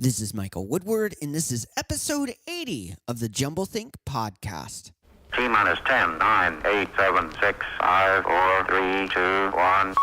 This is Michael Woodward, and this is episode 80 of the Jumblethink podcast. T minus 10, 9, 8, 7, 6, 5, 4, 3, 2, 1.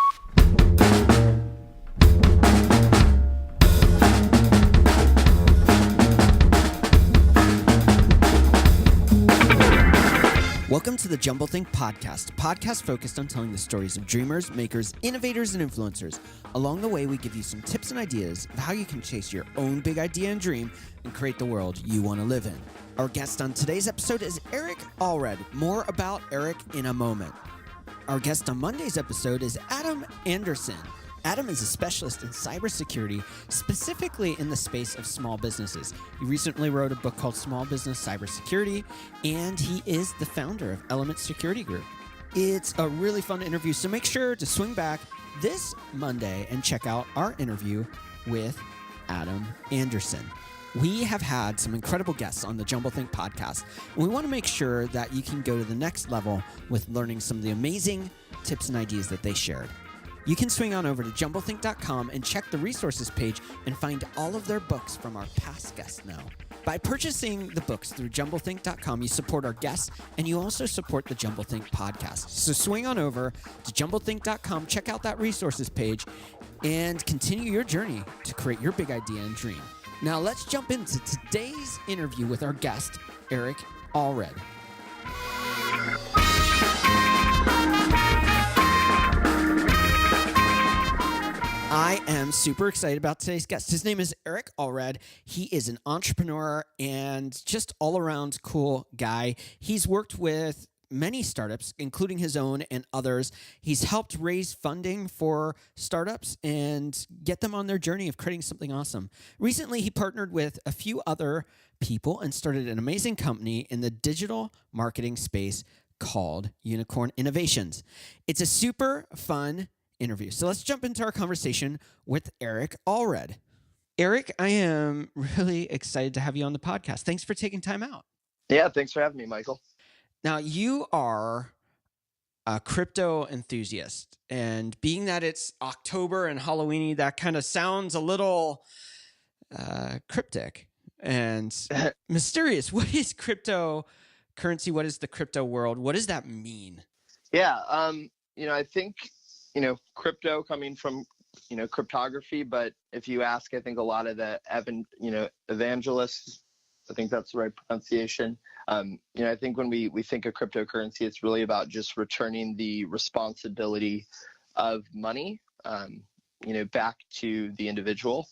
Welcome to the Jumblethink podcast, a podcast focused on telling the stories of dreamers, makers, innovators, and influencers. Along the way, we give you some tips and ideas of how you can chase your own big idea and dream and create the world you want to live in. Our guest on today's episode is Eric Allred. More about Eric in a moment. Our guest on Monday's episode is Adam Anderson. Adam is a specialist in cybersecurity, specifically in the space of small businesses. He recently wrote a book called Small Business Cybersecurity, and he is the founder of Element Security Group. It's a really fun interview, so make sure to swing back this Monday and check out our interview with Adam Anderson. We have had some incredible guests on the Jumblethink podcast, and we want to make sure that you can go to the next level with learning some of the amazing tips and ideas that they shared. You can swing on over to jumblethink.com and check the resources page and find all of their books from our past guests now. By purchasing the books through jumblethink.com, you support our guests and you also support the Jumblethink podcast. So swing on over to jumblethink.com, check out that resources page, and continue your journey to create your big idea and dream. Now let's jump into today's interview with our guest, Eric Allred. I am super excited about today's guest. His name is Eric Allred. He is an entrepreneur and just all-around cool guy. He's worked with many startups, including his own and others. He's helped raise funding for startups and get them on their journey of creating something awesome. Recently, he partnered with a few other people and started an amazing company in the digital marketing space called Unicorn Innovations. It's a super fun interview. So let's jump into our conversation with Eric Allred. Eric, I am really excited to have you on the podcast. Thanks for taking time out. Yeah, thanks for having me, Michael. Now, you are a crypto enthusiast, and being that it's October and Halloween, that kind of sounds a little cryptic and mysterious. What is cryptocurrency? What is the crypto world? What does that mean? Yeah, I think crypto coming from, cryptography, but if you ask, I think a lot of the, evangelists, I think that's the right pronunciation. I think when we think of cryptocurrency, it's really about just returning the responsibility of money, back to the individual.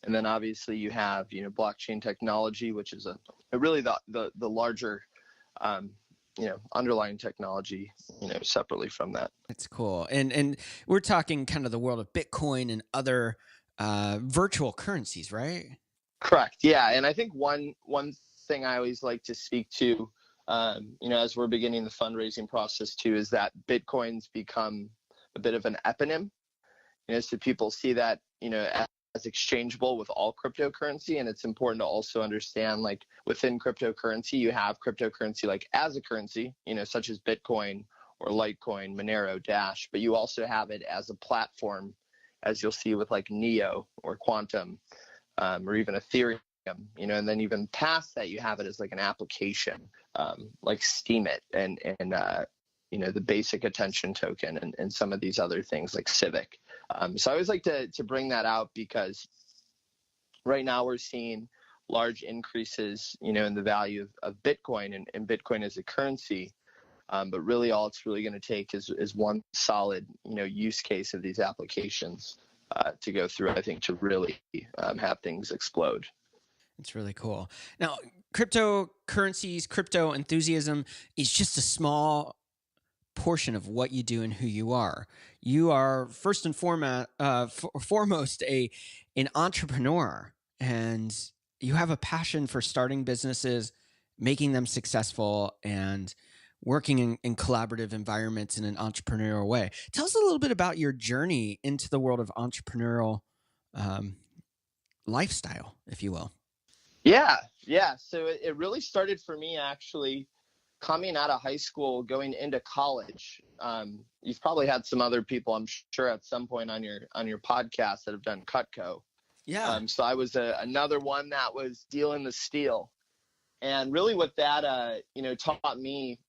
And then obviously you have, blockchain technology, which is really the larger, underlying technology, separately from that. That's cool. And we're talking kind of the world of Bitcoin and other virtual currencies, right? Correct. Yeah. And I think one thing I always like to speak to, as we're beginning the fundraising process too, is that Bitcoin's become a bit of an eponym, so people see that, as exchangeable with all cryptocurrency. And it's important to also understand, like, within cryptocurrency, you have cryptocurrency like as a currency, such as Bitcoin or Litecoin, Monero, Dash, but you also have it as a platform, as you'll see with like Neo or Quantum, or even Ethereum, and then even past that, you have it as like an application, like Steemit and the basic attention token and some of these other things like Civic. So I always like to bring that out because right now we're seeing large increases, in the value of Bitcoin and Bitcoin as a currency. But really all it's really going to take is one solid, use case of these applications to go through, I think, to really have things explode. It's really cool. Now, cryptocurrencies, crypto enthusiasm is just a small portion of what you do and who you are. You are first and foremost an entrepreneur, and you have a passion for starting businesses, making them successful, and working in collaborative environments in an entrepreneurial way. Tell us a little bit about your journey into the world of entrepreneurial lifestyle, if you will. Yeah. So it really started for me actually coming out of high school, going into college. You've probably had some other people, I'm sure, at some point on your podcast that have done Cutco. Yeah. So I was another one that was dealing the steel. And really what that, taught me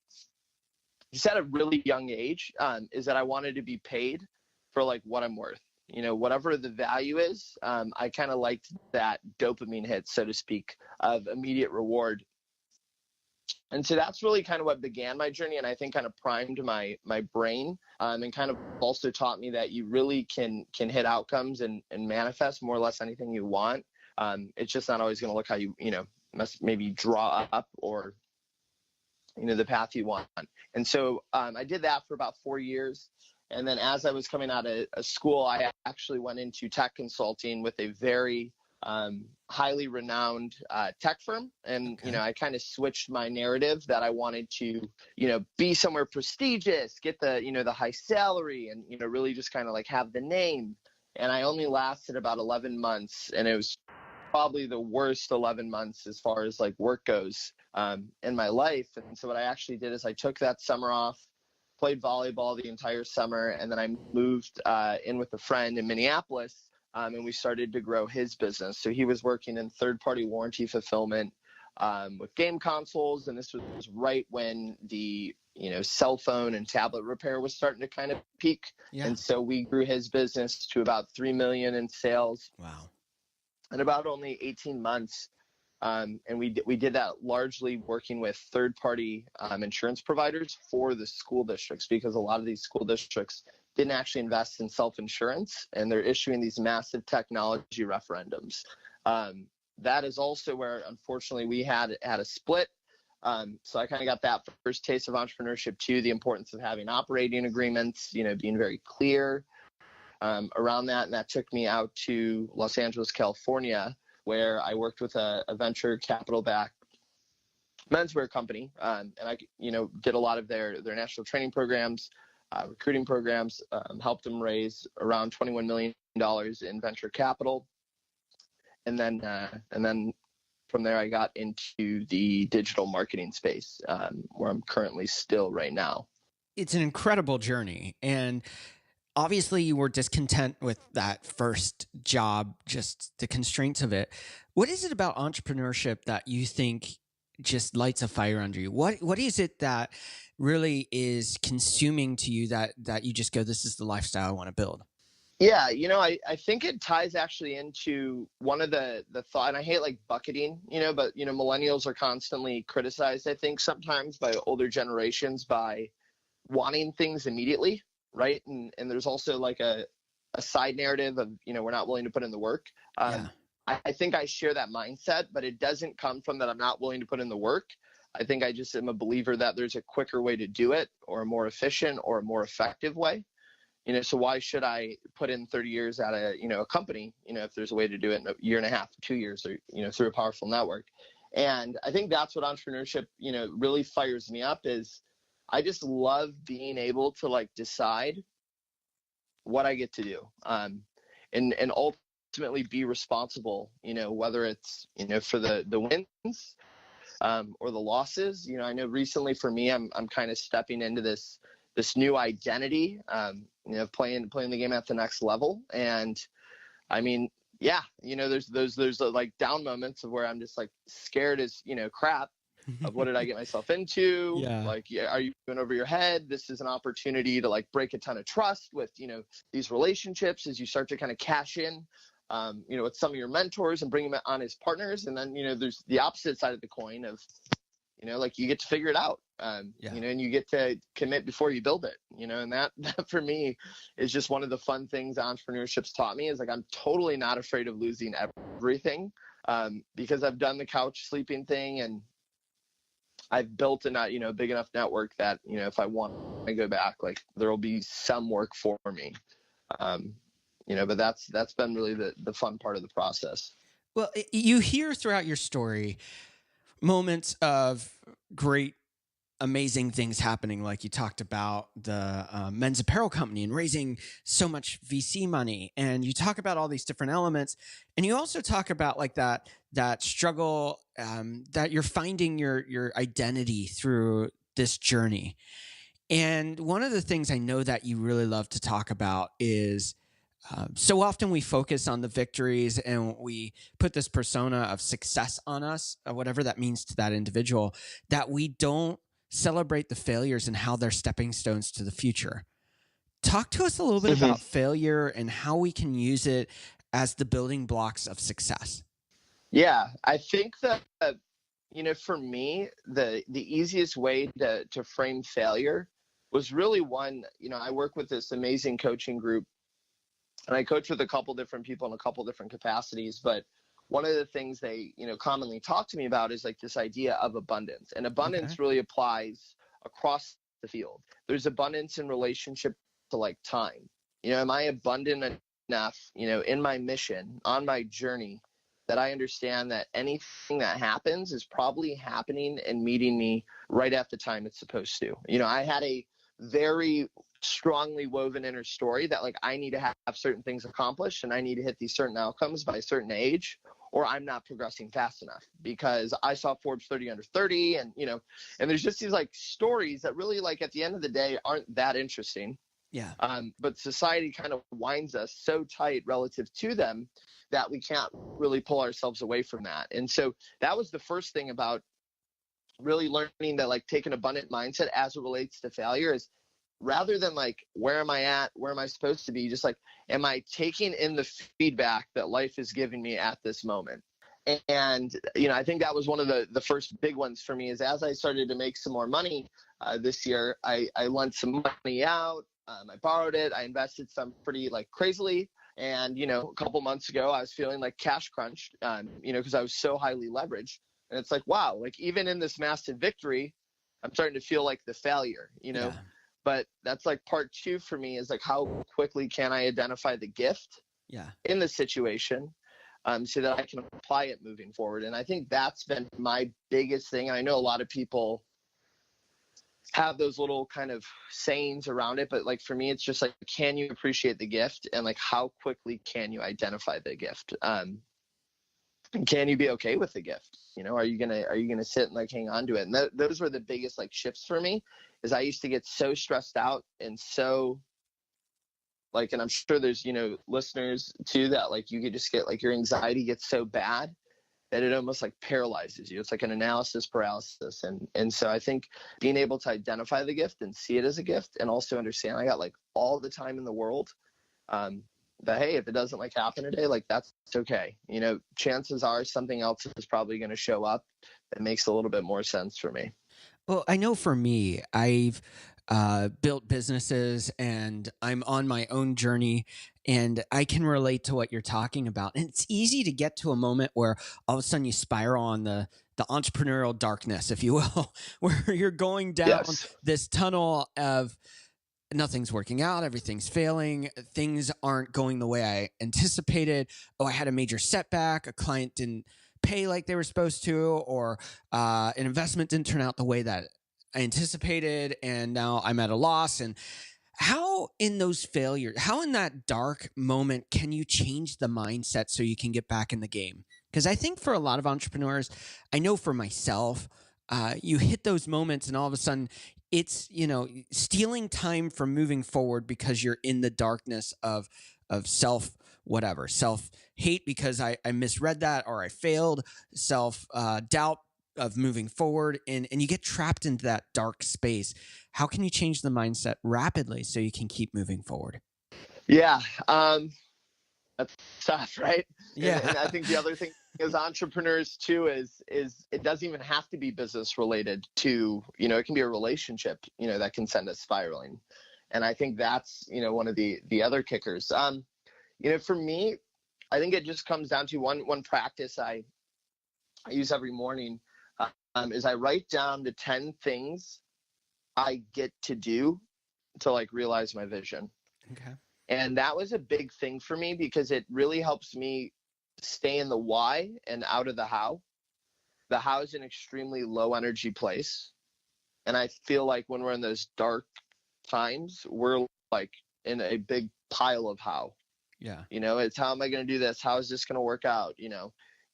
just at a really young age, is that I wanted to be paid for like what I'm worth. Whatever the value is, I kind of liked that dopamine hit, so to speak, of immediate reward. And so that's really kind of what began my journey, and I think kind of primed my brain, and kind of also taught me that you really can hit outcomes and manifest more or less anything you want. It's just not always going to look how you must maybe draw up, or the path you want. And so I did that for about 4 years. And then as I was coming out of school, I actually went into tech consulting with a very highly renowned tech firm. And, Okay. I kind of switched my narrative that I wanted to, be somewhere prestigious, get the, the high salary, and, really just kind of like have the name. And I only lasted about 11 months, and it was probably the worst 11 months as far as like work goes in my life. And so what I actually did is I took that summer off, played volleyball the entire summer, and then I moved in with a friend in Minneapolis, and we started to grow his business. So he was working in third-party warranty fulfillment with game consoles, and this was right when the cell phone and tablet repair was starting to kind of peak. Yeah. And so we grew his business to about $3 million in sales. Wow. In about only 18 months. And we did that largely working with third-party insurance providers for the school districts, because a lot of these school districts didn't actually invest in self-insurance, and they're issuing these massive technology referendums. That is also where, unfortunately, we had a split. So I kind of got that first taste of entrepreneurship too, the importance of having operating agreements, being very clear around that. And that took me out to Los Angeles, California, where I worked with a venture capital-backed menswear company. And I, did a lot of their national training programs, recruiting programs, helped them raise around $21 million in venture capital. And then from there, I got into the digital marketing space, where I'm currently still right now. It's an incredible journey. And obviously you were discontent with that first job, just the constraints of it. What is it about entrepreneurship that you think just lights a fire under you? What is it that really is consuming to you that you just go, this is the lifestyle I want to build? Yeah, I think it ties actually into one of the thought, and I hate like bucketing, but millennials are constantly criticized, I think, sometimes by older generations by wanting things immediately, right? And there's also like a side narrative of, we're not willing to put in the work. Yeah. I think I share that mindset, but it doesn't come from that I'm not willing to put in the work. I think I just am a believer that there's a quicker way to do it, or a more efficient or a more effective way. So why should I put in 30 years at a company, if there's a way to do it in a year and a half, 2 years, or, through a powerful network. And I think that's what entrepreneurship, really fires me up, is I just love being able to like decide what I get to do, and ultimately be responsible, whether it's, for the wins, or the losses. I know recently for me, I'm kind of stepping into this new identity, playing the game at the next level. And I mean, yeah, there's like down moments of where I'm just like scared as, crap of what did I get myself into? Yeah. Like, are you going over your head? This is an opportunity to like break a ton of trust with, these relationships as you start to kind of cash in, with some of your mentors and bring them on as partners. And then, there's the opposite side of the coin of, like you get to figure it out, and you get to commit before you build it, and that for me is just one of the fun things entrepreneurship's taught me, is like, I'm totally not afraid of losing everything, because I've done the couch sleeping thing, and I've built a big enough network that, if I want to go back, like there'll be some work for me, but that's been really the fun part of the process. Well, you hear throughout your story moments of great, amazing things happening. Like you talked about the men's apparel company and raising so much VC money. And you talk about all these different elements. And you also talk about like that struggle, that you're finding your identity through this journey. And one of the things I know that you really love to talk about is So often we focus on the victories and we put this persona of success on us, whatever that means to that individual, that we don't celebrate the failures and how they're stepping stones to the future. Talk to us a little bit Mhm. about failure and how we can use it as the building blocks of success. Yeah, I think that for me, the easiest way to frame failure was really one. I work with this amazing coaching group, and I coach with a couple different people in a couple different capacities. But one of the things they commonly talk to me about is like this idea of abundance, and Okay. abundance really applies across the field. There's abundance in relationship to like time. Am I abundant enough, in my mission, on my journey, that I understand that anything that happens is probably happening and meeting me right at the time it's supposed to. I had a very strongly woven inner story that like I need to have certain things accomplished and I need to hit these certain outcomes by a certain age, or I'm not progressing fast enough because I saw Forbes 30 under 30, and there's just these like stories that really like at the end of the day aren't that interesting. Yeah. But society kind of winds us so tight relative to them that we can't really pull ourselves away from that. And so that was the first thing about really learning that like take an abundant mindset as it relates to failure is rather than like where am I at, where am I supposed to be, just like am I taking in the feedback that life is giving me at this moment. And I think that was one of the first big ones for me is as I started to make some more money this year, I lent some money out. I borrowed it. I invested some pretty like crazily. And, a couple months ago, I was feeling like cash crunched, because I was so highly leveraged. And it's like, wow, like even in this massive victory, I'm starting to feel like the failure, Yeah. But that's like part two for me is like how quickly can I identify the gift Yeah. in the situation so that I can apply it moving forward. And I think that's been my biggest thing. And I know a lot of people have those little kind of sayings around it, but like for me, it's just like, can you appreciate the gift? And like, how quickly can you identify the gift? Can you be okay with the gift? Are you gonna sit and like hang on to it? And those were the biggest like shifts for me is I used to get so stressed out and so like, and I'm sure there's, listeners too, that like you could just get like your anxiety gets so bad that it almost like paralyzes you. It's like an analysis paralysis. And so I think being able to identify the gift and see it as a gift and also understand I got like all the time in the world, that, hey, if it doesn't like happen today, like that's okay. Chances are something else is probably going to show up that makes a little bit more sense for me. Well, I know for me, I've built businesses and I'm on my own journey, and I can relate to what you're talking about. And it's easy to get to a moment where all of a sudden you spiral on the entrepreneurial darkness, if you will, where you're going down Yes. this tunnel of nothing's working out, everything's failing, things aren't going the way I anticipated. Oh, I had a major setback, a client didn't pay like they were supposed to, or an investment didn't turn out the way that I anticipated, and now I'm at a loss. And how in those failures, how in that dark moment can you change the mindset so you can get back in the game? Because I think for a lot of entrepreneurs, I know for myself, you hit those moments and all of a sudden it's, stealing time from moving forward because you're in the darkness of self whatever, self hate because I misread that or I failed, self doubt of moving forward, and you get trapped into that dark space. How can you change the mindset rapidly so you can keep moving forward? Yeah. That's tough, right? Yeah. And I think the other thing as entrepreneurs too is it doesn't even have to be business related to, it can be a relationship, that can send us spiraling. And I think that's, one of the other kickers. For me, I think it just comes down to one practice I use every morning is I write down the 10 things I get to do to like realize my vision. Okay. And that was a big thing for me because it really helps me stay in the why and out of the how. The how is an extremely low energy place. And I feel like when we're in those dark times, we're like in a big pile of how. Yeah. It's how am I going to do this? How is this going to work out?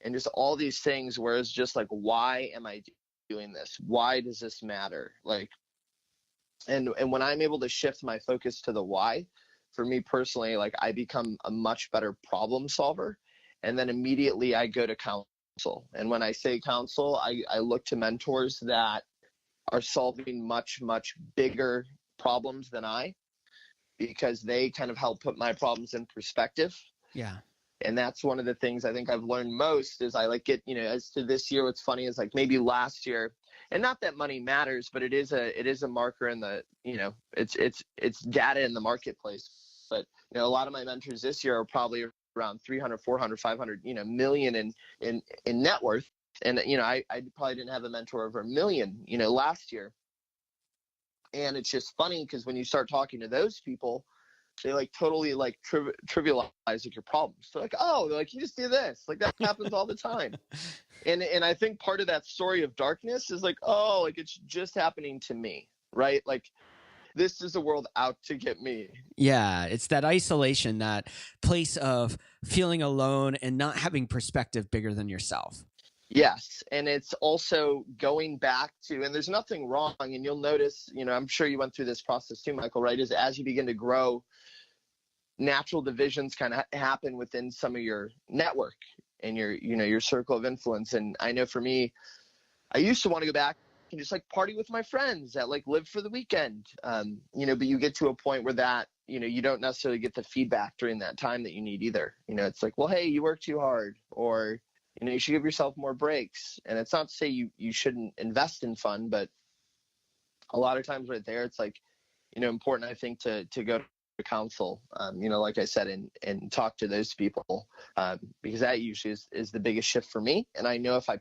And just all these things where it's just like, why am I doing this? Why does this matter? Like, and when I'm able to shift my focus to the why, for me personally, like I become a much better problem solver. And then immediately I go to counsel. And when I say counsel, I look to mentors that are solving much, much bigger problems than I, because they kind of help put my problems in perspective. Yeah. And that's one of the things I think I've learned most is I like get, as to this year, what's funny is like maybe last year, and not that money matters, but it is a marker in the, it's data in the marketplace. But, a lot of my mentors this year are probably around 300, 400, 500, million in net worth. And, I probably didn't have a mentor over $1 million, last year. And it's just funny because when you start talking to those people, they like totally like trivialize like your problems. They're like, oh, they're like, you just do this. Like that happens all the time. And I think part of that story of darkness is like, oh, like it's just happening to me, right? Like this is the world out to get me. Yeah, it's that isolation, that place of feeling alone and not having perspective bigger than yourself. Yes. And it's also going back to, and there's nothing wrong. And you'll notice, I'm sure you went through this process too, Michael, right? Is as you begin to grow, natural divisions kind of happen within some of your network and your circle of influence. And I know for me, I used to want to go back and just like party with my friends that like live for the weekend. But you get to a point where that, you don't necessarily get the feedback during that time that you need either. It's like, well, hey, you work too hard, or, you should give yourself more breaks. And it's not to say you shouldn't invest in fun, but a lot of times right there, it's like, important, I think, to go to counsel, like I said, and talk to those people, because that usually is the biggest shift for me. And I know if I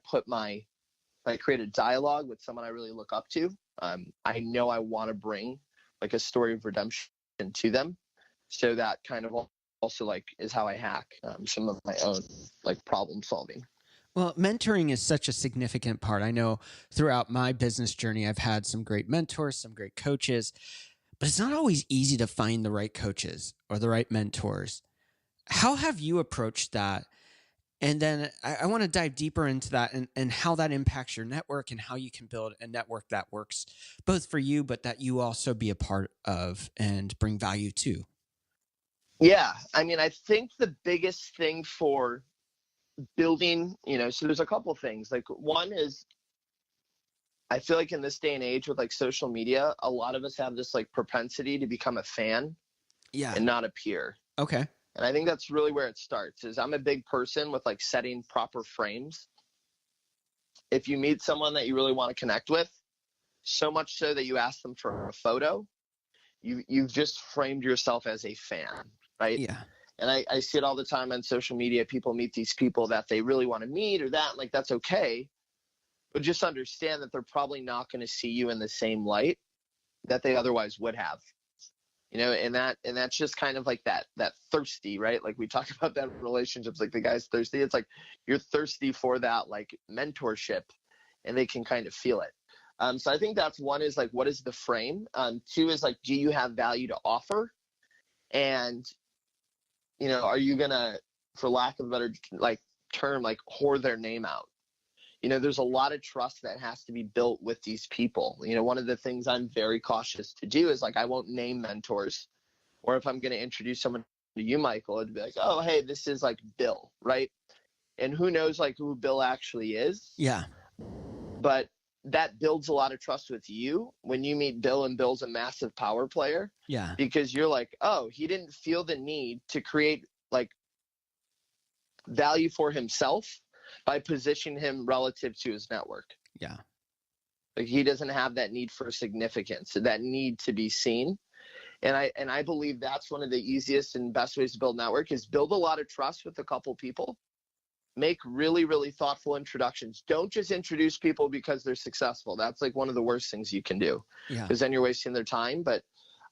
create a dialogue with someone I really look up to, I know I want to bring like a story of redemption to them. So that kind of also like is how I hack some of my own like problem solving. Well, mentoring is such a significant part. I know throughout my business journey, I've had some great mentors, some great coaches, but it's not always easy to find the right coaches or the right mentors. How have you approached that? And then I want to dive deeper into that and how that impacts your network and how you can build a network that works both for you, but that you also be a part of and bring value to. Yeah. I mean, I think the biggest thing for building, so there's a couple things. Like one is, I feel like in this day and age with like social media, a lot of us have this like propensity to become a fan and not a peer. Okay. And I think that's really where it starts. Is I'm a big person with like setting proper frames. If you meet someone that you really want to connect with, so much so that you ask them for a photo, you've just framed yourself as a fan, right? Yeah. And I see it all the time on social media. People meet these people that they really want to meet or that, like, that's okay. But just understand that they're probably not going to see you in the same light that they otherwise would have. And that's just kind of like that thirsty, right? Like we talk about that in relationships, like the guy's thirsty. It's like you're thirsty for that like mentorship, and they can kind of feel it. So I think that's one, is like, what is the frame? Two is like, do you have value to offer? And, are you gonna, for lack of a better like term, like whore their name out? There's a lot of trust that has to be built with these people. One of the things I'm very cautious to do is like, I won't name mentors, or if I'm going to introduce someone to you, Michael, it'd be like, oh, hey, this is like Bill, right? And who knows like who Bill actually is. Yeah. But that builds a lot of trust with you when you meet Bill, and Bill's a massive power player. Yeah. Because you're like, oh, he didn't feel the need to create like value for himself by positioning him relative to his network. Yeah. Like he doesn't have that need for significance, that need to be seen. And I believe that's one of the easiest and best ways to build network, is build a lot of trust with a couple people. Make really, really thoughtful introductions. Don't just introduce people because they're successful. That's like one of the worst things you can do, because then you're wasting their time. But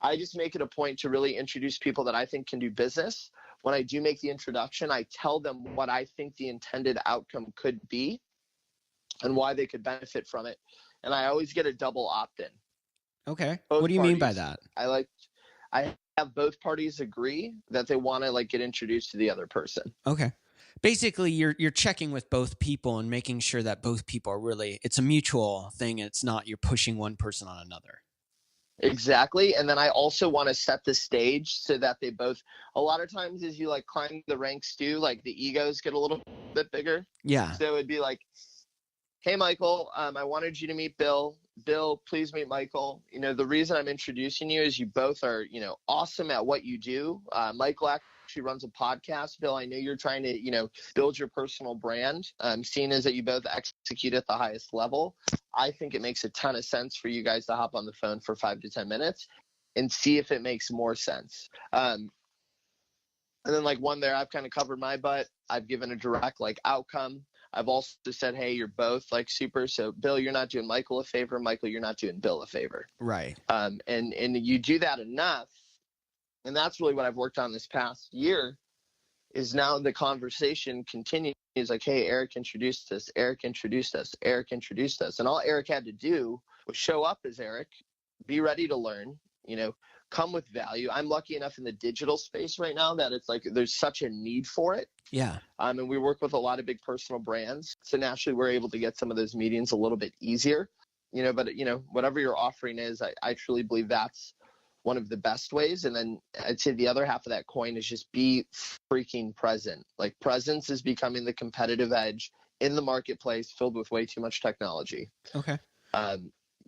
I just make it a point to really introduce people that I think can do business. When I do make the introduction, I tell them what I think the intended outcome could be and why they could benefit from it. And I always get a double opt-in. Okay. Both What do you parties, mean by that? I have both parties agree that they want to like get introduced to the other person. Okay. Basically, you're checking with both people and making sure that both people are really, it's a mutual thing. It's not you're pushing one person on another. Exactly. And then I also want to set the stage so that they both, a lot of times as you like climb the ranks too, like the egos get a little bit bigger. Yeah. So it'd be like, hey, Michael, I wanted you to meet Bill. Bill, please meet Michael. You know, the reason I'm introducing you is you both are, you know, awesome at what you do. Michael actually runs a podcast. Bill, I know you're trying to, you know, build your personal brand. Seeing as that you both execute at the highest level, I think it makes a ton of sense for you guys to hop on the phone for 5 to 10 minutes and see if it makes more sense. And then like one there, I've kind of covered my butt. I've given a direct like outcome. I've also said, hey, you're both like super. So Bill, you're not doing Michael a favor. Michael, you're not doing Bill a favor. Right. And you do that enough. And that's really what I've worked on this past year is now the conversation continues like, hey, Eric introduced us. Eric introduced us. Eric introduced us. And all Eric had to do was show up as Eric, be ready to learn, you know, come with value. I'm lucky enough in the digital space right now that it's like there's such a need for it. Yeah. And we work with a lot of big personal brands. So naturally, we're able to get some of those meetings a little bit easier, you know, but, you know, whatever your offering is, I truly believe that's one of the best ways. And then I'd say the other half of that coin is just be freaking present. Like presence is becoming the competitive edge in the marketplace filled with way too much technology. Okay.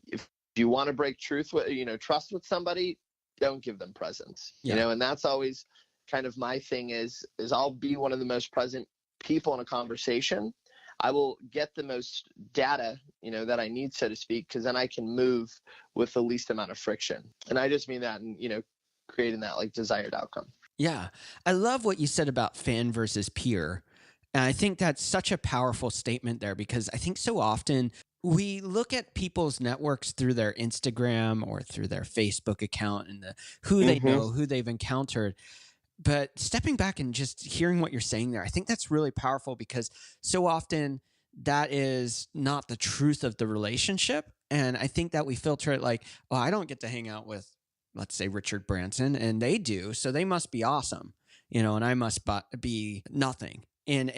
If you want to break trust with somebody, don't give them presence, you know, and that's always kind of my thing is I'll be one of the most present people in a conversation. I will get the most data, you know, that I need, so to speak, because then I can move with the least amount of friction. And I just mean that in, you know, creating that like desired outcome. Yeah. I love what you said about fan versus peer. And I think that's such a powerful statement there because I think so often we look at people's networks through their Instagram or through their Facebook account and who they know, who they've encountered. But stepping back and just hearing what you're saying there, I think that's really powerful because so often that is not the truth of the relationship. And I think that we filter it like, oh, I don't get to hang out with, let's say, Richard Branson, and they do. So they must be awesome, you know, and I must be nothing. And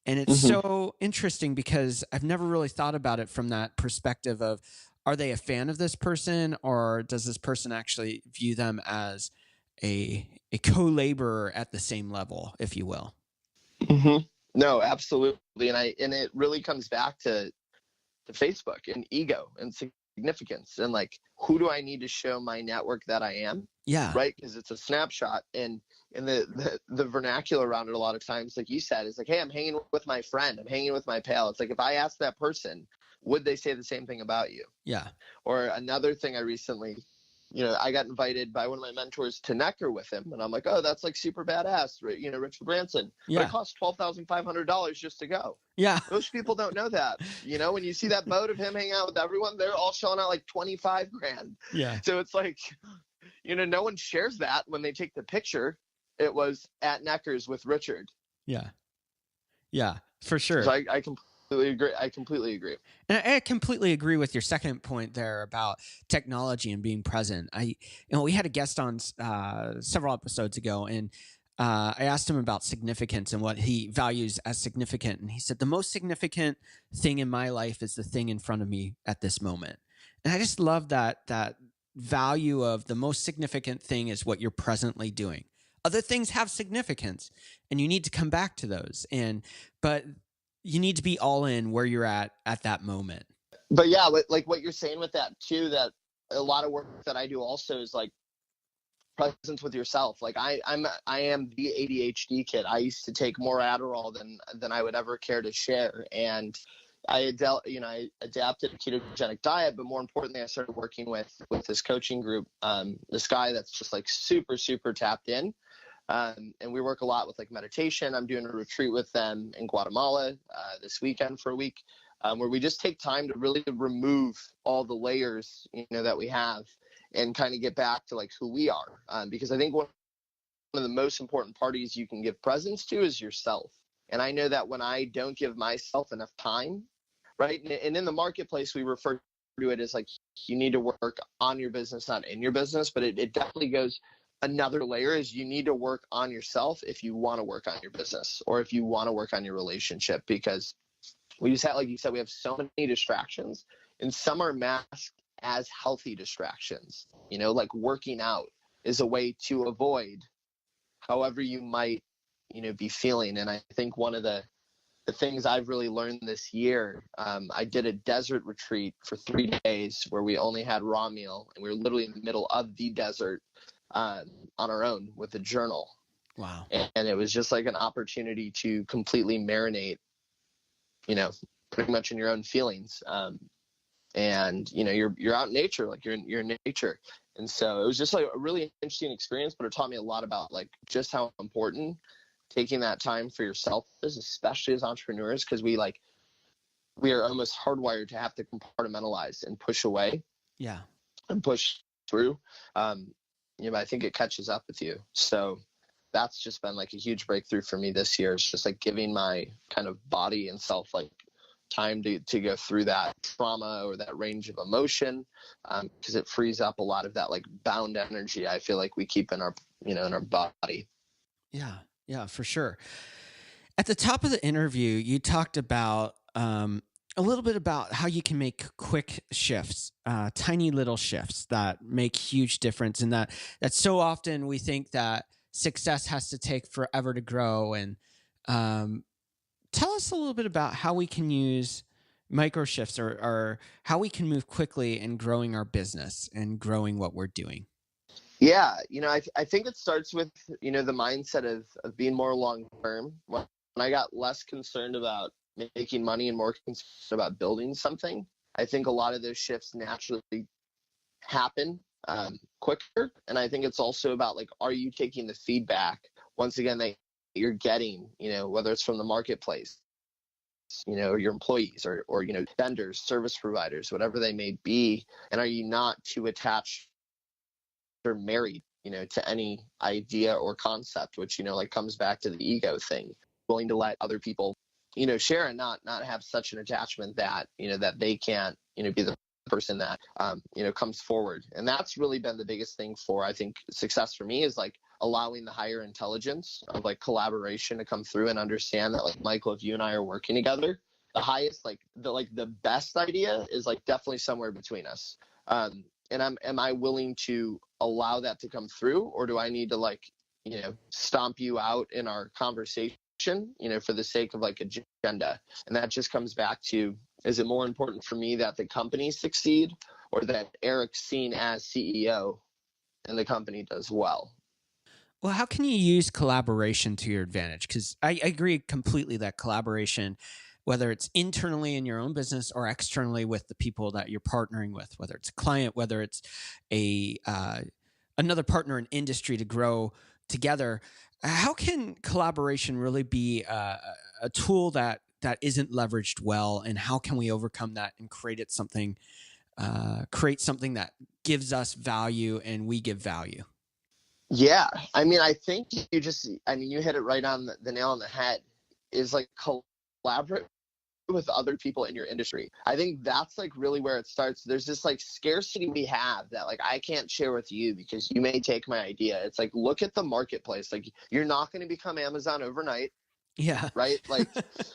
it's so interesting because I've never really thought about it from that perspective of, are they a fan of this person or does this person actually view them as a co-laborer at the same level, if you will? No, absolutely. And it really comes back to Facebook and ego and significance and like, who do I need to show my network that I am? Yeah. Right. Because it's a snapshot. And the vernacular around it a lot of times, like you said, is like, hey, I'm hanging with my friend. I'm hanging with my pal. It's like, if I ask that person, would they say the same thing about you? Yeah. Or another thing I recently, you know, I got invited by one of my mentors to Necker with him. And I'm like, oh, that's like super badass. You know, Richard Branson. Yeah. But it costs $12,500 just to go. Yeah. Most people don't know that. You know, when you see that boat of him hanging out with everyone, they're all shelling out like 25 grand. Yeah. So it's like, you know, no one shares that when they take the picture. It was at Necker's with Richard. Yeah. Yeah, for sure. So I completely agree. I completely agree. And I completely agree with your second point there about technology and being present. We had a guest on several episodes ago, and I asked him about significance and what he values as significant. And he said, the most significant thing in my life is the thing in front of me at this moment. And I just love that value of the most significant thing is what you're presently doing. Other things have significance and you need to come back to those. But you need to be all in where you're at that moment. But yeah, like what you're saying with that too, that a lot of work that I do also is like presence with yourself. Like I am the ADHD kid. I used to take more Adderall than I would ever care to share. And I adapted a ketogenic diet, but more importantly, I started working with this coaching group, this guy that's just like super, super tapped in. And we work a lot with like meditation. I'm doing a retreat with them in Guatemala this weekend for a week, where we just take time to really remove all the layers, you know, that we have and kind of get back to like who we are. Because I think one of the most important parties you can give presence to is yourself. And I know that when I don't give myself enough time, right? And in the marketplace, we refer to it as like, you need to work on your business, not in your business, but it definitely goes another layer is you need to work on yourself if you want to work on your business or if you want to work on your relationship, because we just have, like you said, we have so many distractions and some are masked as healthy distractions. Like working out is a way to avoid however you might, be feeling. And I think one of the things I've really learned this year, I did a desert retreat for 3 days where we only had raw meal, and we were literally in the middle of the desert on our own with a journal. Wow. And it was just like an opportunity to completely marinate, pretty much in your own feelings. And you're out in nature, like you're in nature. And so it was just like a really interesting experience, but it taught me a lot about like just how important taking that time for yourself is, especially as entrepreneurs, because we are almost hardwired to have to compartmentalize and push away. Yeah. And push through. I think it catches up with you. So that's just been like a huge breakthrough for me this year. It's just like giving my kind of body and self like time to go through that trauma or that range of emotion, because it frees up a lot of that like bound energy I feel like we keep in our in our body. Yeah, for sure. At the top of the interview, you talked about a little bit about how you can make quick shifts, tiny little shifts that make huge difference. And that so often we think that success has to take forever to grow. And tell us a little bit about how we can use micro shifts or how we can move quickly in growing our business and growing what we're doing. Yeah, I think it starts with, the mindset of being more long-term. When I got less concerned about making money and more concerned about building something, I think a lot of those shifts naturally happen quicker. And I think it's also about like, are you taking the feedback, once again, that you're getting, whether it's from the marketplace, or your employees or vendors, service providers, whatever they may be. And are you not too attached or married, to any idea or concept, which, like comes back to the ego thing, willing to let other people, share and not have such an attachment that, that they can't, be the person that, comes forward. And that's really been the biggest thing for, I think, success for me, is like allowing the higher intelligence of like collaboration to come through and understand that, like, Michael, if you and I are working together, the highest, the best idea is like definitely somewhere between us. And am I willing to allow that to come through, or do I need to stomp you out in our conversation, for the sake of like agenda? And that just comes back to, is it more important for me that the company succeed, or that Eric's seen as CEO and the company does well? Well, how can you use collaboration to your advantage? Because I agree completely that collaboration, whether it's internally in your own business or externally with the people that you're partnering with, whether it's a client, whether it's a another partner in industry to grow together, how can collaboration really be a tool that isn't leveraged well, and how can we overcome that and create something that gives us value and we give value? Yeah, I mean, I think you hit it right on the nail on the head. Is like collaborate with other people in your industry. I think that's like really where it starts. There's this like scarcity we have that like I can't share with you because you may take my idea. It's like, look at the marketplace. Like, you're not going to become Amazon overnight. Yeah. Right. Like,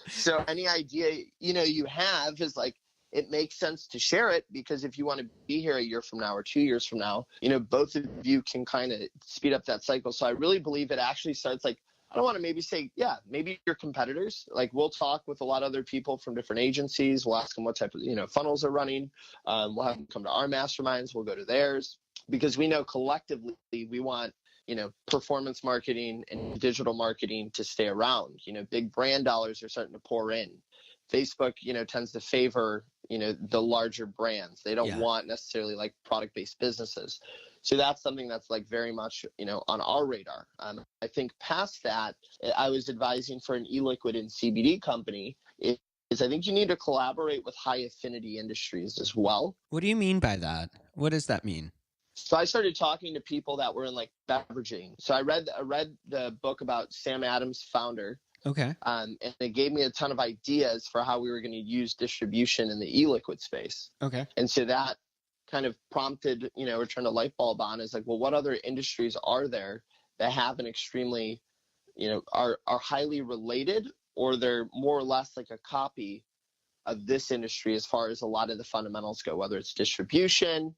so any idea, you have is like, it makes sense to share it, because if you want to be here a year from now or 2 years from now, both of you can kind of speed up that cycle. So I really believe it actually starts like, I don't want to maybe say, yeah, maybe your competitors. Like, we'll talk with a lot of other people from different agencies. We'll ask them what type of, funnels are running. We'll have them come to our masterminds. We'll go to theirs, because we know collectively we want, performance marketing and digital marketing to stay around. Big brand dollars are starting to pour in. Facebook, tends to favor, the larger brands. They don't want necessarily like product-based businesses. So that's something that's like very much, on our radar. I think past that, I was advising for an e-liquid and CBD company. Is I think you need to collaborate with high affinity industries as well. What do you mean by that? What does that mean? So I started talking to people that were in like beveraging. So I read the book about Sam Adams, founder. Okay. And it gave me a ton of ideas for how we were going to use distribution in the e-liquid space. Okay. And so that kind of prompted, or turned a light bulb on, is like, well, what other industries are there that have an extremely, are highly related, or they're more or less like a copy of this industry as far as a lot of the fundamentals go, whether it's distribution,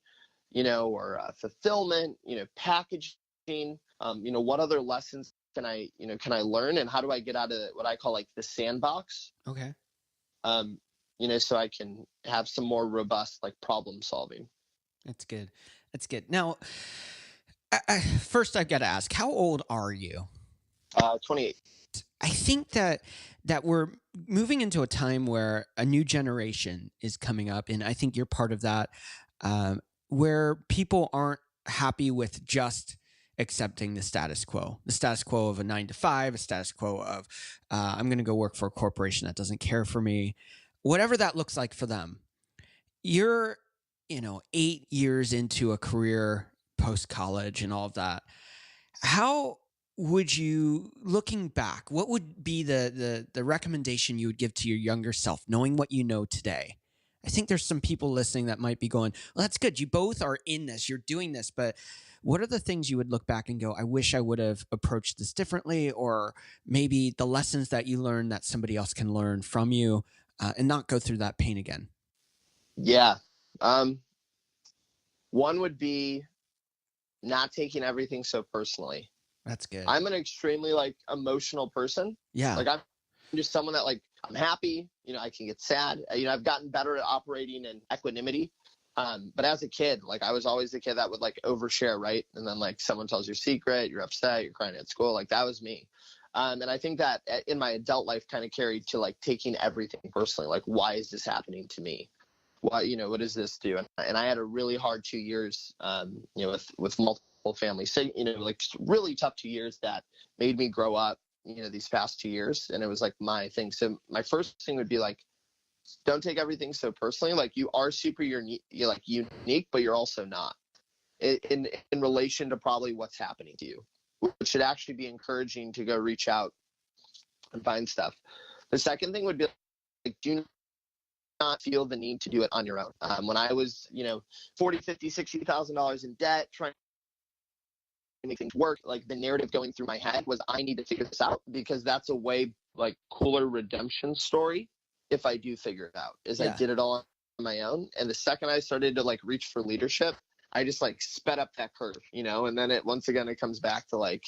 or fulfillment, packaging, what other lessons can I learn, and how do I get out of what I call like the sandbox? Okay. So I can have some more robust like problem solving. That's good. That's good. Now, first I've got to ask, how old are you? 28. I think that we're moving into a time where a new generation is coming up, and I think you're part of that, where people aren't happy with just accepting the status quo of a 9 to 5, a status quo of I'm going to go work for a corporation that doesn't care for me, whatever that looks like for them. You're 8 years into a career post college and all of that. How would you, looking back, what would be the recommendation you would give to your younger self, knowing what you know today? I think there's some people listening that might be going, well, that's good. You both are in this, you're doing this, but what are the things you would look back and go, I wish I would have approached this differently, or maybe the lessons that you learned that somebody else can learn from you, and not go through that pain again? Yeah. One would be not taking everything so personally. That's good. I'm an extremely like emotional person. Yeah. Like I'm just someone that like, I'm happy, I can get sad. I've gotten better at operating in equanimity. But as a kid, like I was always the kid that would like overshare, right? And then like someone tells your secret, you're upset, you're crying at school. Like that was me. And I think that in my adult life kind of carried to like taking everything personally. Like, why is this happening to me? Why, what does this do? And I had a really hard 2 years, with multiple families. So, like really tough 2 years that made me grow up, these past 2 years. And it was like my thing. So my first thing would be like, don't take everything so personally. Like you are super unique, but you're also not in relation to probably what's happening to you, which should actually be encouraging to go reach out and find stuff. The second thing would be like, do not feel the need to do it on your own. When I was, $40,000, $50,000, $60,000 in debt, trying to make things work, like the narrative going through my head was I need to figure this out, because that's a way like cooler redemption story if I do figure it out, is I did it all on my own. And the second I started to like reach for leadership, I just like sped up that curve, and then it comes back to like,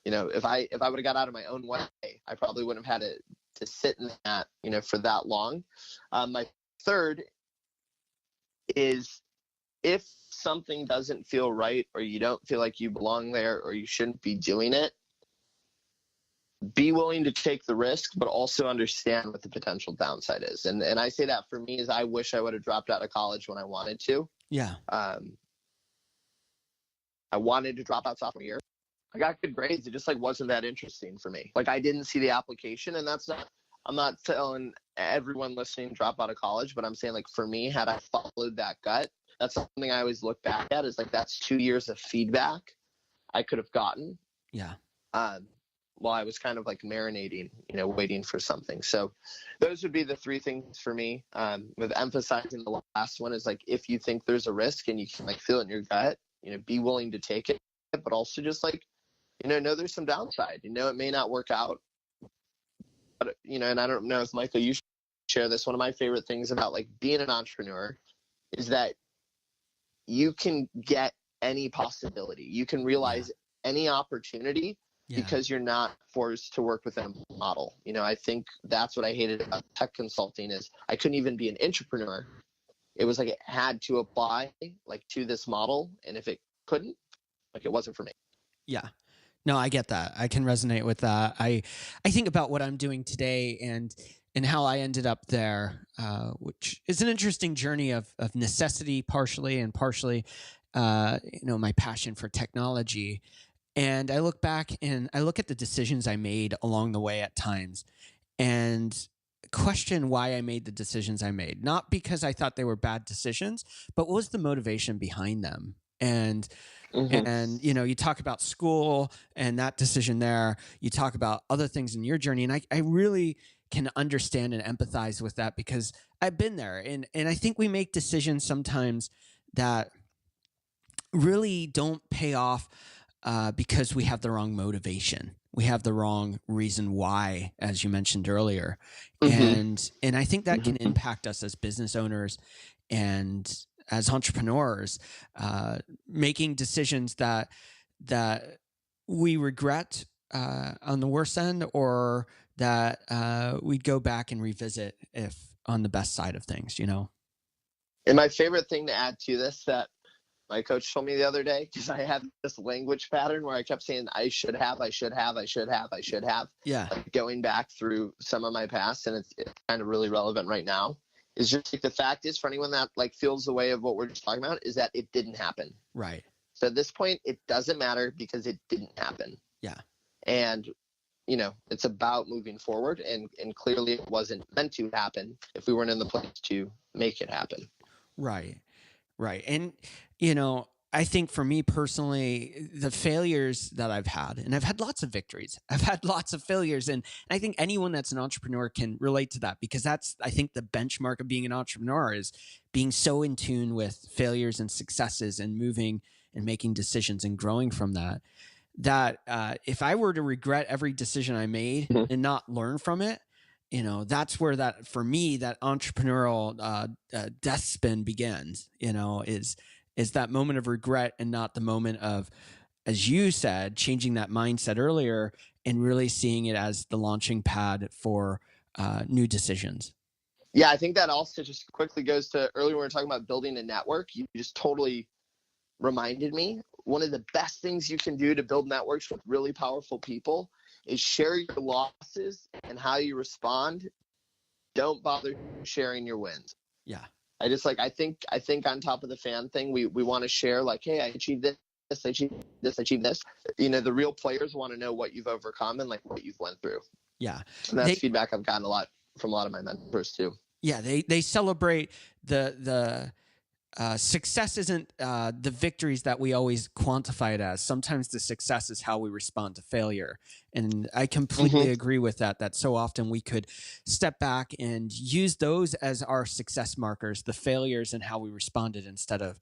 if I would have got out of my own way, I probably wouldn't have had to sit in that, for that long. My third is, if something doesn't feel right, or you don't feel like you belong there, or you shouldn't be doing it, be willing to take the risk, but also understand what the potential downside is. And I say that for me is I wish I would have dropped out of college when I wanted to. Yeah. I wanted to drop out sophomore year. I got good grades. It just like wasn't that interesting for me. Like I didn't see the application, and I'm not telling everyone listening drop out of college, but I'm saying like for me, had I followed that gut, that's something I always look back at, is like that's 2 years of feedback I could have gotten. Yeah. While I was kind of like marinating, waiting for something. So those would be the three things for me, with emphasizing the last one is like, if you think there's a risk and you can like feel it in your gut, be willing to take it, but also just like, know there's some downside, it may not work out, but, and I don't know if Michael, you share this. One of my favorite things about like being an entrepreneur is that you can get any possibility. You can realize any opportunity. Yeah. Because you're not forced to work within a model. I think that's what I hated about tech consulting is I couldn't even be an entrepreneur. It was like it had to apply like to this model. And if it couldn't, like it wasn't for me. Yeah. No, I get that. I can resonate with that. I think about what I'm doing today and how I ended up there, which is an interesting journey of necessity partially, and partially, my passion for technology. And I look back and I look at the decisions I made along the way at times and question why I made the decisions I made. Not because I thought they were bad decisions, but what was the motivation behind them? And you talk about school and that decision there. You talk about other things in your journey. And I really can understand and empathize with that because I've been there. And I think we make decisions sometimes that really don't pay off because we have the wrong motivation. we have the wrong reason why, as you mentioned earlier. Mm-hmm. And I think that can Mm-hmm. impact us as business owners and as entrepreneurs, making decisions that we regret on the worst end, or that we'd go back and revisit if on the best side of things, you know? And my favorite thing to add to this that my coach told me the other day, because I had this language pattern where I kept saying, I should have, I should have, I should have, I should have. Yeah. Like going back through some of my past, and it's kind of really relevant right now, is just like the fact is, for anyone that like feels the way of what we're just talking about, is that it didn't happen. Right. So at this point, it doesn't matter because it didn't happen. Yeah. And, you know, it's about moving forward, and clearly it wasn't meant to happen if we weren't in the place to make it happen. Right. Right. And, you know, I think for me personally, the failures that I've had, and I've had lots of victories, I've had lots of failures. And I think anyone that's an entrepreneur can relate to that, because that's, I think, the benchmark of being an entrepreneur is being so in tune with failures and successes and moving and making decisions and growing from that. That if I were to regret every decision I made and not learn from it, you know, that's where that, for me, that entrepreneurial death spin begins, you know, is that moment of regret, and not the moment of, as you said, changing that mindset earlier and really seeing it as the launching pad for new decisions. Yeah, I think that also just quickly goes to earlier when we were talking about building a network. You just totally reminded me. One of the best things you can do to build networks with really powerful people is share your losses and how you respond. Don't bother sharing your wins. Yeah. I just like, I think on top of the fan thing, we want to share like, hey, I achieved this, I achieved this, I achieved this. You know, the real players want to know what you've overcome and like what you've went through. Yeah. And that's feedback I've gotten a lot from a lot of my mentors too. Yeah. They celebrate the success isn't the victories that we always quantify it as. Sometimes the success is how we respond to failure. And I completely agree with that, that so often we could step back and use those as our success markers, the failures and how we responded, instead of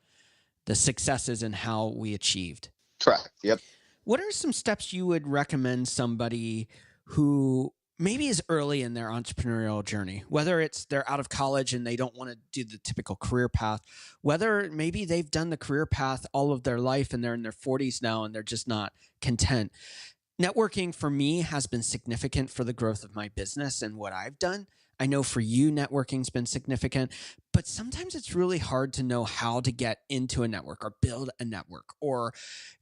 the successes and how we achieved. Correct. Yep. What are some steps you would recommend somebody who maybe is early in their entrepreneurial journey, whether it's they're out of college and they don't want to do the typical career path, whether maybe they've done the career path all of their life and they're in their 40s now and they're just not content? Networking for me has been significant for the growth of my business and what I've done. I know for you, networking's been significant, but sometimes it's really hard to know how to get into a network or build a network or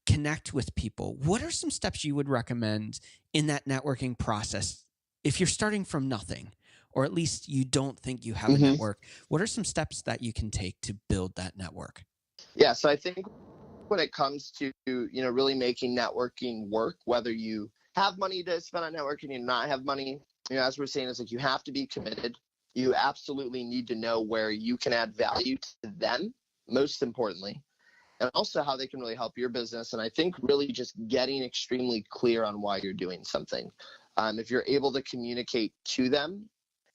connect with people. What are some steps you would recommend in that networking process if you're starting from nothing, or at least you don't think you have a network? What are some steps that you can take to build that network? Yeah, so I think when it comes to, you know, really making networking work, whether you have money to spend on networking and not have money, you know, as we're saying, it's like you have to be committed. You absolutely need to know where you can add value to them, most importantly, and also how they can really help your business. And I think really just getting extremely clear on why you're doing something. If you're able to communicate to them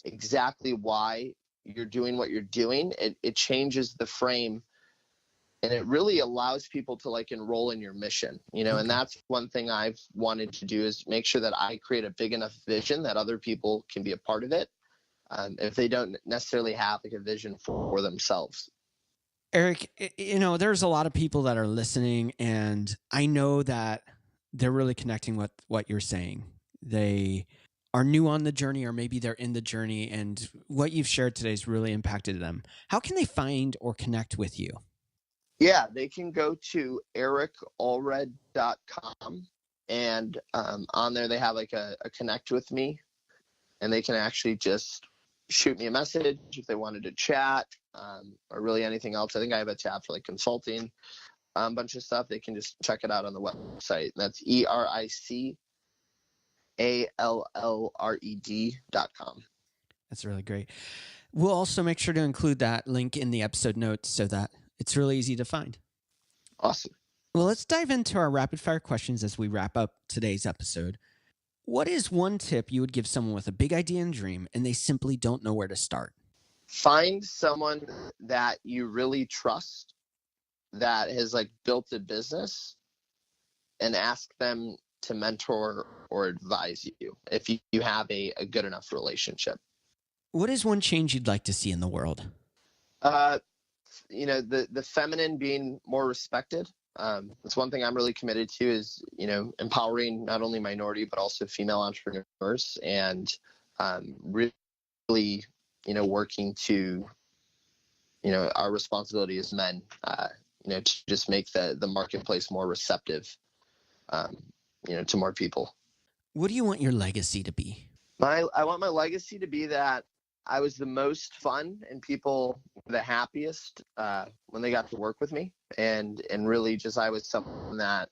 exactly why you're doing what you're doing, it changes the frame, and it really allows people to like enroll in your mission, you know. And that's one thing I've wanted to do, is make sure that I create a big enough vision that other people can be a part of it, if they don't necessarily have like a vision for themselves. Eric, you know, there's a lot of people that are listening, and I know that they're really connecting with what you're saying. They are new on the journey, or maybe they're in the journey, and what you've shared today has really impacted them. How can they find or connect with you? Yeah, they can go to ericallred.com, and on there they have like a connect with me, and they can actually just shoot me a message if they wanted to chat, or really anything else. I think I have a tab for like consulting, a bunch of stuff. They can just check it out on the website. That's ERICALLRED.com. That's really great. We'll also make sure to include that link in the episode notes so that it's really easy to find. Awesome. Well, let's dive into our rapid fire questions as we wrap up today's episode. What is one tip you would give someone with a big idea and dream and they simply don't know where to start? Find someone that you really trust that has like built a business, and ask them to mentor or advise you if you have a good enough relationship. What is one change you'd like to see in the world? The feminine being more respected. That's one thing I'm really committed to is, empowering not only minority, but also female entrepreneurs, and really, working to, our responsibility as men, to just make the marketplace more receptive, to more people. What do you want your legacy to be? I want my legacy to be that I was the most fun and people the happiest when they got to work with me, and really just I was someone that,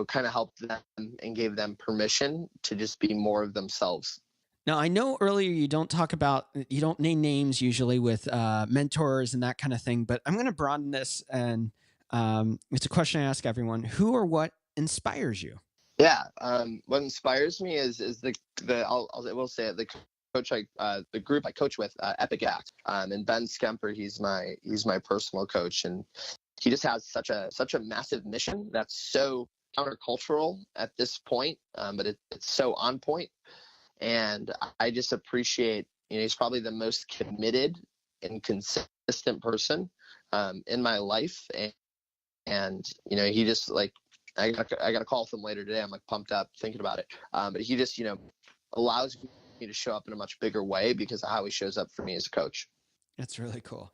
kind of helped them and gave them permission to just be more of themselves. Now, I know earlier you don't name names usually with mentors and that kind of thing, but I'm going to broaden this, and it's a question I ask everyone. Who or what inspires you? Yeah, what inspires me is the I will say it, the group I coach with, Epic Act, and Ben Skemper, he's my personal coach, and he just has such a massive mission that's so countercultural at this point, but it's so on point. And I just appreciate, he's probably the most committed and consistent person in my life. And he just I got a call from him later today. I'm pumped up thinking about it. But he just, allows me to show up in a much bigger way because of how he shows up for me as a coach. That's really cool.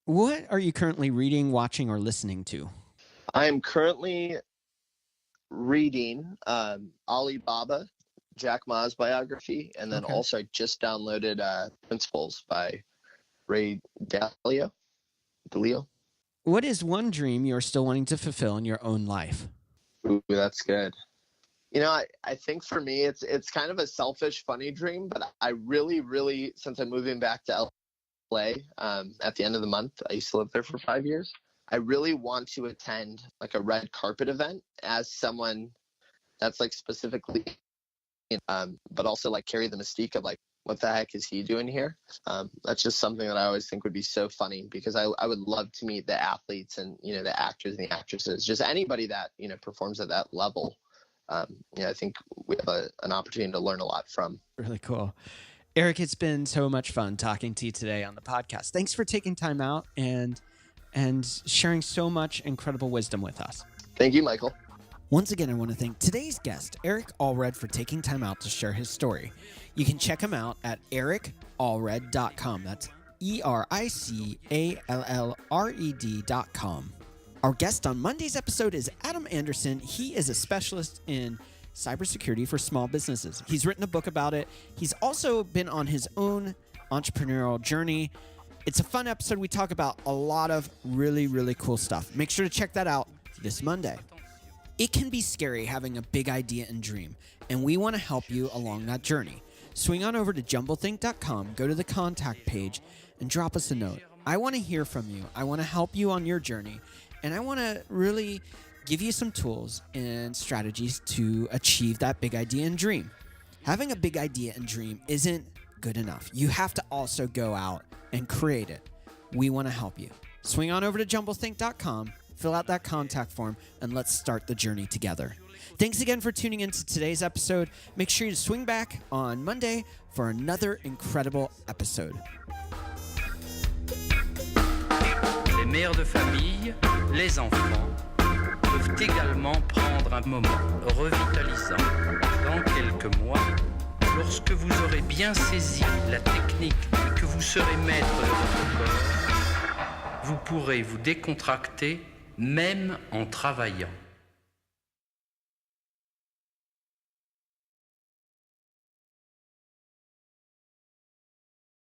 What are you currently reading, watching, or listening to? I am currently reading Alibaba, Jack Ma's biography, and then also I just downloaded Principles by Ray Dalio. What is one dream you're still wanting to fulfill in your own life? Ooh, that's good. I think for me, it's kind of a selfish, funny dream, but I really, really, since I'm moving back to LA at the end of the month, I used to live there for 5 years. I really want to attend a red carpet event as someone that's specifically, but also carry the mystique of what the heck is he doing here? That's just something that I always think would be so funny, because I would love to meet the athletes and, the actors and the actresses, just anybody that, performs at that level. I think we have an opportunity to learn a lot from. Really cool. Eric, it's been so much fun talking to you today on the podcast. Thanks for taking time out and sharing so much incredible wisdom with us. Thank you, Michael. Once again, I want to thank today's guest, Eric Allred, for taking time out to share his story. You can check him out at ericallred.com. That's ERICALLRED.com. Our guest on Monday's episode is Adam Anderson. He is a specialist in cybersecurity for small businesses. He's written a book about it. He's also been on his own entrepreneurial journey. It's a fun episode. We talk about a lot of really, really cool stuff. Make sure to check that out this Monday. It can be scary having a big idea and dream, and we want to help you along that journey. Swing on over to jumblethink.com, go to the contact page, and drop us a note. I want to hear from you. I want to help you on your journey, and I want to really give you some tools and strategies to achieve that big idea and dream. Having a big idea and dream isn't good enough. You have to also go out and create it. We want to help you. Swing on over to jumblethink.com, fill out that contact form, and let's start the journey together. Thanks again for tuning into today's episode. Make sure you swing back on Monday for another incredible episode. Les mères de famille, les enfants, peuvent également prendre un moment revitalisant dans quelques mois, lorsque vous aurez bien saisi la technique et que vous serez maître de votre corps. Vous pourrez vous décontracter même en travaillant.